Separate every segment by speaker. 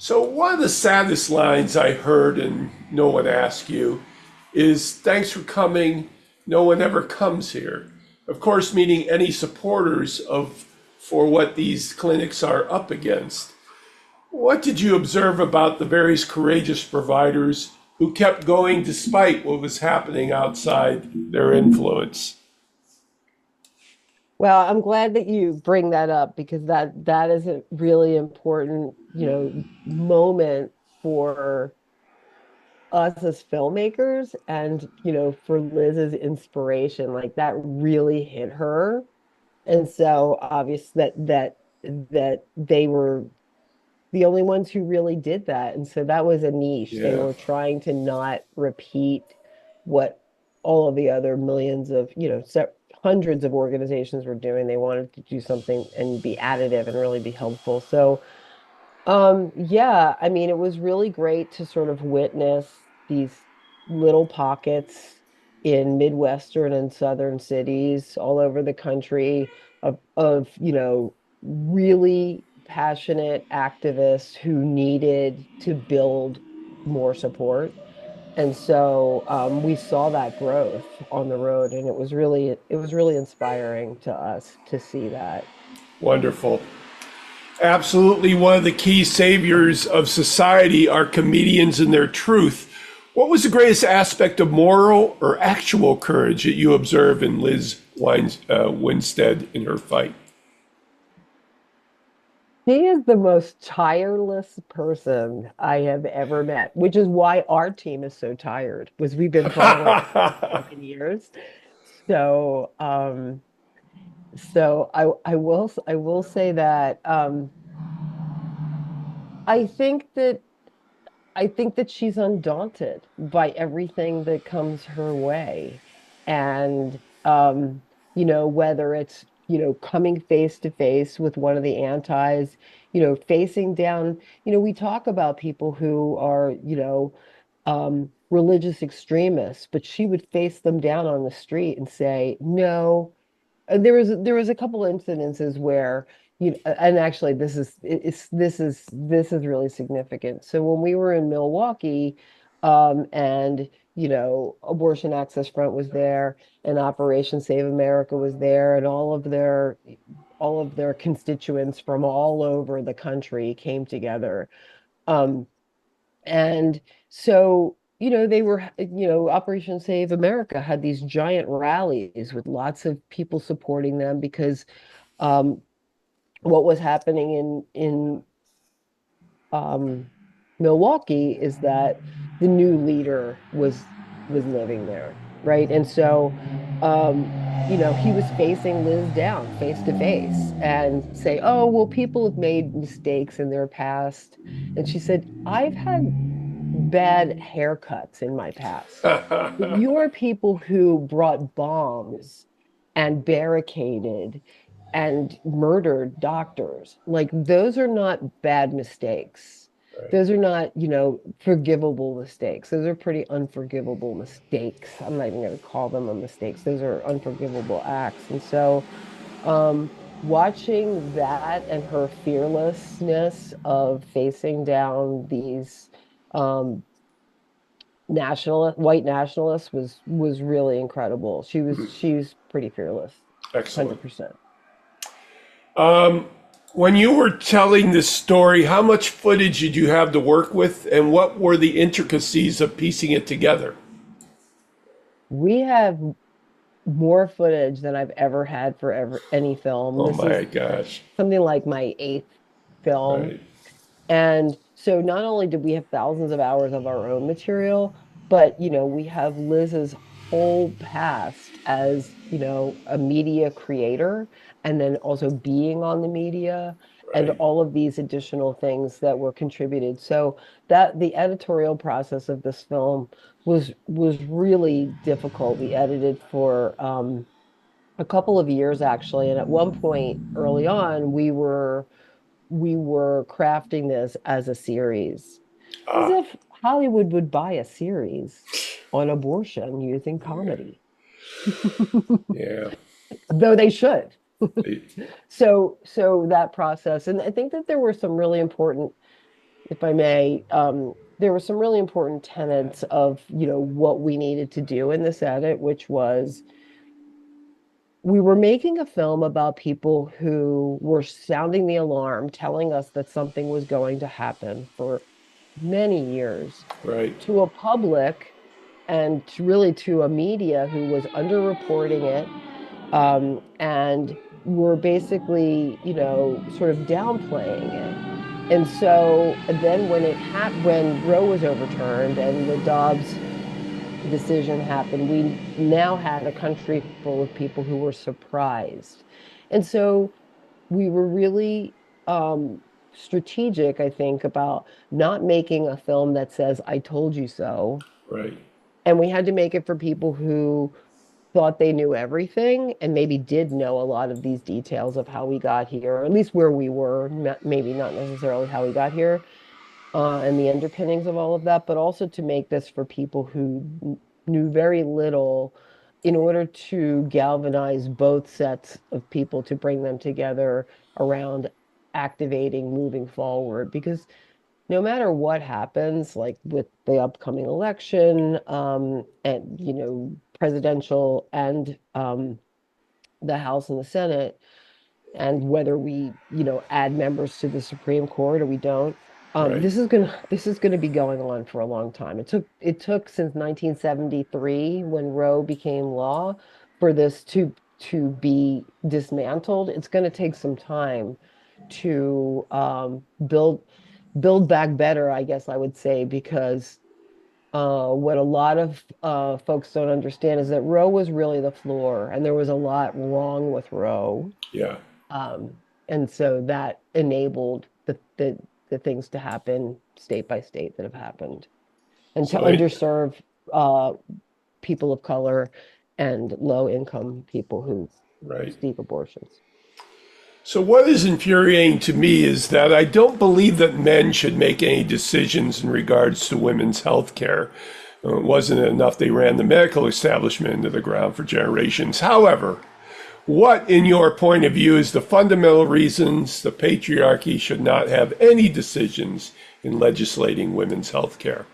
Speaker 1: So one of the saddest lines I heard, and no one asked you, is "Thanks for coming. No one ever comes here." Of course, meaning any supporters of for what these clinics are up against. What did you observe about the various courageous providers who kept going despite what was happening outside their influence?
Speaker 2: Well, I'm glad that you bring that up because that is a really important, moment for us as filmmakers and, for Liz's inspiration. Like that really hit her. And so obvious that they were the only ones who really did that. And so that was a niche. They
Speaker 1: Yeah.
Speaker 2: were trying to not repeat what all of the other millions of, hundreds of organizations were doing. They wanted to do something and be additive and really be helpful. So, yeah, I mean, it was really great to sort of witness these little pockets in Midwestern and Southern cities all over the country of, really passionate activists who needed to build more support. And so we saw that growth on the road, and it was really inspiring to us to see that.
Speaker 1: Wonderful. Absolutely, one of the key saviors of society are comedians and their truth. What was the greatest aspect of moral or actual courage that you observe in Winstead in her fight?
Speaker 2: He is the most tireless person I have ever met, which is why our team is so tired, because we've been following him for 7 years. So, I will say that I think that I think that she's undaunted by everything that comes her way. And whether it's, coming face to face with one of the antis, facing down, we talk about people who are, religious extremists, but she would face them down on the street and say, no. There was a couple incidences where and actually this is really significant. So when we were in Milwaukee, and Abortion Access Front was there, and Operation Save America was there, and all of their constituents from all over the country came together. Um, and so, Operation Save America had these giant rallies with lots of people supporting them because um, what was happening in um, Milwaukee is that the new leader was living there, right? And so, um, he was facing Liz down face to face and say, "Oh, well, people have made mistakes in their past," and she said, "I've had bad haircuts in my past. But you are people who brought bombs and barricaded and murdered doctors. Like, those are not bad mistakes. Those are not, forgivable mistakes. Those are pretty unforgivable mistakes. I'm not even going to call them a mistakes. Those are unforgivable acts. And so, watching that and her fearlessness of facing down these um, white nationalists was really incredible. She's pretty fearless,
Speaker 1: Excellent.
Speaker 2: 100%.
Speaker 1: When you were telling this story, how much footage did you have to work with, and what were the intricacies of piecing it together?
Speaker 2: We have more footage than I've ever had for any film.
Speaker 1: Oh
Speaker 2: This
Speaker 1: my
Speaker 2: is
Speaker 1: gosh.
Speaker 2: something like my eighth film.
Speaker 1: Right.
Speaker 2: And so not only did we have thousands of hours of our own material, but we have Liz's whole past as, a media creator and then also being on the media and
Speaker 1: Right.
Speaker 2: all of these additional things that were contributed. So that the editorial process of this film was really difficult. We edited for a couple of years actually, and at one point early on, we were crafting this as a series, as
Speaker 1: Ah,
Speaker 2: if Hollywood would buy a series on abortion using comedy,
Speaker 1: yeah.
Speaker 2: though they should.
Speaker 1: They-
Speaker 2: So that process, and I think that there were some really important if I may, there were some really important tenets of, what we needed to do in this edit, which was we were making a film about people who were sounding the alarm, telling us that something was going to happen for many years
Speaker 1: Right.
Speaker 2: to a public and really to a media who was underreporting it, and were basically, sort of downplaying it. And so then when Roe was overturned and the Dobbs decision happened, we now had a country full of people who were surprised. And so we were really strategic, I think, about not making a film that says, I told you so.
Speaker 1: Right.
Speaker 2: And we had to make it for people who thought they knew everything and maybe did know a lot of these details of how we got here, or at least where we were, maybe not necessarily how we got here, and the underpinnings of all of that, but also to make this for people who knew very little in order to galvanize both sets of people to bring them together around activating moving forward. Because no matter what happens, like with the upcoming election, and presidential and the House and the Senate, and whether we, add members to the Supreme Court or we don't,
Speaker 1: Right.
Speaker 2: this is gonna be going on for a long time. It took since 1973 when Roe became law for this to be dismantled. It's going to take some time to build back better, I guess I would say, because what a lot of folks don't understand is that Roe was really the floor, and there was a lot wrong with Roe.
Speaker 1: Yeah.
Speaker 2: Um, and so that enabled the things to happen state by state that have happened, and to
Speaker 1: So it,
Speaker 2: underserve uh, people of color and low income people who
Speaker 1: right.
Speaker 2: seek abortions.
Speaker 1: So what is infuriating to me is that I don't believe that men should make any decisions in regards to women's health care. It wasn't enough they ran the medical establishment into the ground for generations. However, what, in your point of view, is the fundamental reasons the patriarchy should not have any decisions in legislating women's health care?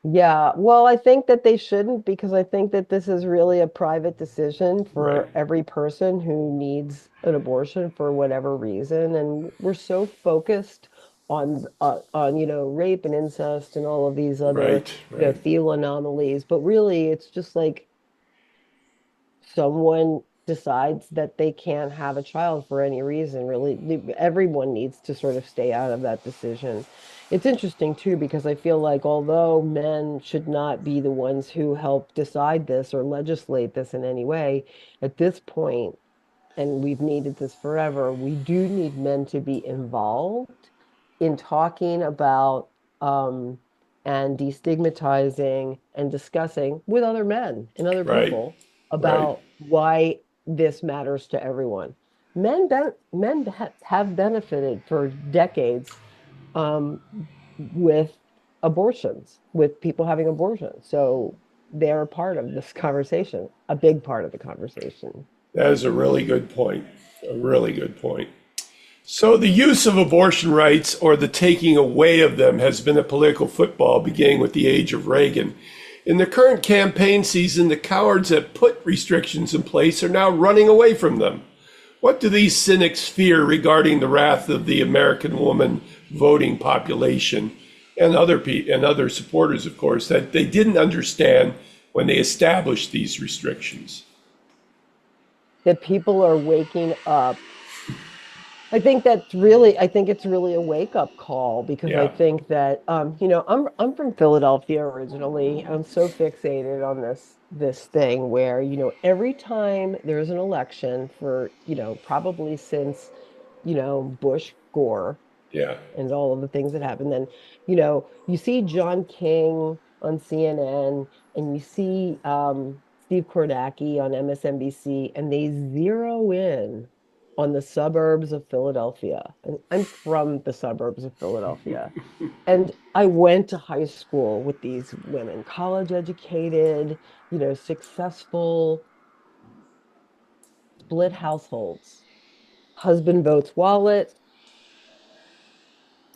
Speaker 2: Yeah, well, I think that they shouldn't, because I think that this is really a private decision
Speaker 1: Right.
Speaker 2: for every person who needs an abortion for whatever reason. And we're so focused on rape and incest and all of these other,
Speaker 1: Right. Right.
Speaker 2: fetal anomalies, but really it's just like someone decides that they can't have a child for any reason, really, everyone needs to sort of stay out of that decision. It's interesting too, because I feel like although men should not be the ones who help decide this or legislate this in any way, at this point, and we've needed this forever, we do need men to be involved in talking about and destigmatizing and discussing with other men and other
Speaker 1: Right.
Speaker 2: people
Speaker 1: Right.
Speaker 2: about why this matters to everyone. Men have benefited for decades um, with abortions, with people having abortions. So they're a part of this conversation, a big part of the conversation.
Speaker 1: That is a really good point. A really good point. So, the use of abortion rights or the taking away of them has been a political football beginning with the age of Reagan. In the current campaign season, the cowards that put restrictions in place are now running away from them. What do these cynics fear regarding the wrath of the American woman voting population and other supporters, of course, that they didn't understand when they established these restrictions?
Speaker 2: That people are waking up. I think it's really a wake-up call, because I
Speaker 1: Yeah,
Speaker 2: think that I'm from Philadelphia originally. I'm so fixated on this thing where, every time there's an election for, probably since, Bush Gore
Speaker 1: yeah,
Speaker 2: and all of the things that happen. Then, you see John King on CNN, and you see Steve Kornacki on MSNBC, and they zero in on the suburbs of Philadelphia. And I'm from the suburbs of Philadelphia. And I went to high school with these women, college educated, successful, split households. Husband votes wallet,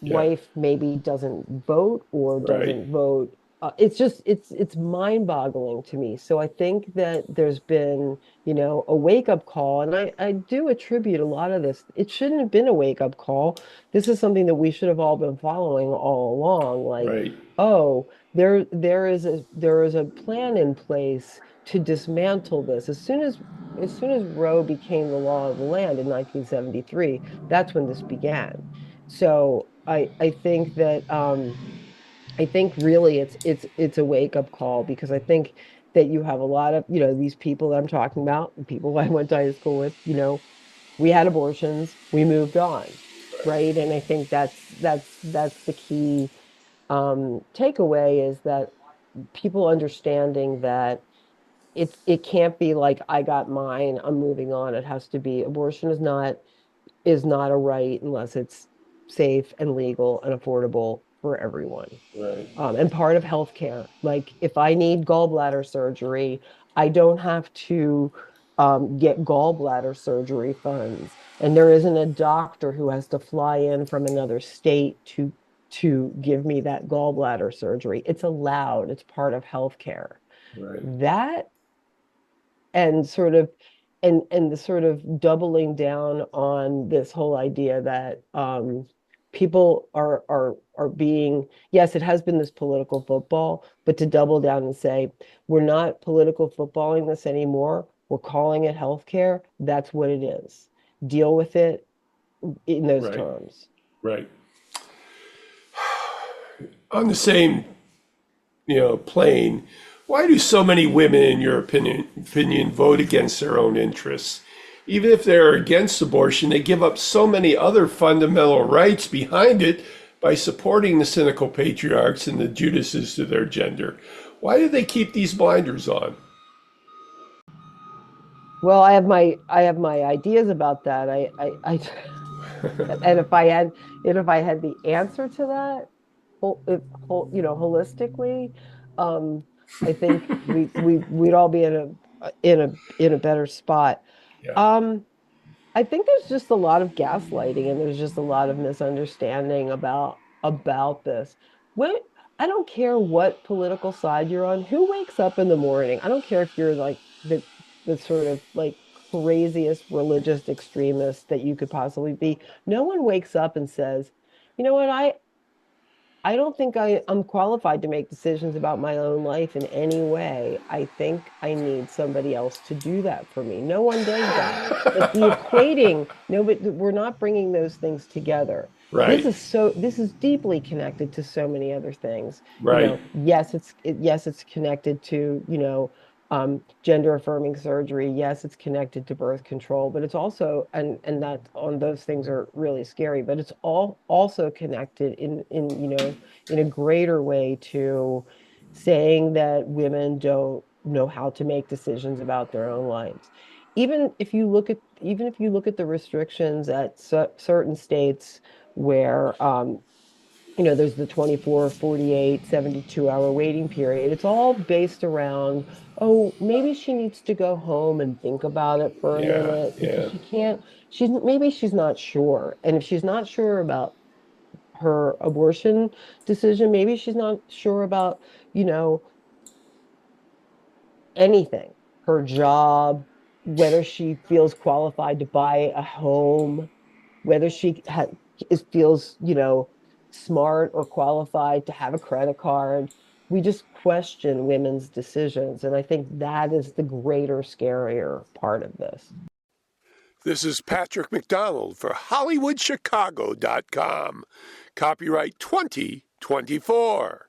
Speaker 1: Yeah.
Speaker 2: wife maybe doesn't vote or
Speaker 1: Right.
Speaker 2: doesn't vote. It's just it's mind-boggling to me. So I think that there's been, a wake-up call, and I do attribute a lot of this. It shouldn't have been a wake-up call. This is something that we should have all been following all along. Like,
Speaker 1: Right.
Speaker 2: oh, there is a plan in place to dismantle this. As soon as Roe became the law of the land in 1973, that's when this began. So I think that I think really it's a wake up call, because I think that you have a lot of, these people that I'm talking about, people I went to high school with, we had abortions, we moved on, right? And I think that's the key takeaway, is that people understanding that it can't be like, I got mine, I'm moving on. It has to be, abortion is not a right unless it's safe and legal and affordable for everyone.
Speaker 1: Right.
Speaker 2: And part of healthcare, like if I need gallbladder surgery, I don't have to get gallbladder surgery funds, and there isn't a doctor who has to fly in from another state to give me that gallbladder surgery. It's allowed. It's part of healthcare.
Speaker 1: Right.
Speaker 2: That and sort of and the sort of doubling down on this whole idea that people are being, yes, it has been this political football, but to double down and say, we're not political footballing this anymore, we're calling it healthcare. That's what it is. Deal with it in those
Speaker 1: Right.
Speaker 2: terms.
Speaker 1: Right. On the same, plane, why do so many women, in your opinion, vote against their own interests? Even if they're against abortion, they give up so many other fundamental rights behind it by supporting the cynical patriarchs and the Judases to their gender. Why do they keep these blinders on?
Speaker 2: Well, I have my ideas about that. And if I had the answer to that, holistically, um, I think we'd all be in a better spot.
Speaker 1: Yeah.
Speaker 2: Um, I think there's just a lot of gaslighting, and there's just a lot of misunderstanding about this. When I don't care what political side you're on, who wakes up in the morning. I don't care if you're like the sort of like craziest religious extremist that you could possibly be. No one wakes up and says, you know what, I don't think I'm qualified to make decisions about my own life in any way. I think I need somebody else to do that for me. No one does that. But the equating, no, but we're not bringing those things together. This
Speaker 1: Right.
Speaker 2: is so, this is deeply connected to so many other things.
Speaker 1: Right.
Speaker 2: Yes, it's connected to, gender affirming surgery. Yes, it's connected to birth control, but it's also, and that on those things are really scary, but it's all also connected in a greater way to saying that women don't know how to make decisions about their own lives. Even if you look at the restrictions at certain states where there's the 24, 48, 72-hour waiting period. It's all based around, oh, maybe she needs to go home and think about it for a
Speaker 1: Yeah.
Speaker 2: minute, because
Speaker 1: Yeah.
Speaker 2: she can't, maybe she's not sure. And if she's not sure about her abortion decision, maybe she's not sure about, you know, anything, her job, whether she feels qualified to buy a home, whether feels, smart or qualified to have a credit card. We just question women's decisions. And I think that is the greater, scarier part of this.
Speaker 1: This is Patrick McDonald for HollywoodChicago.com. Copyright 2024.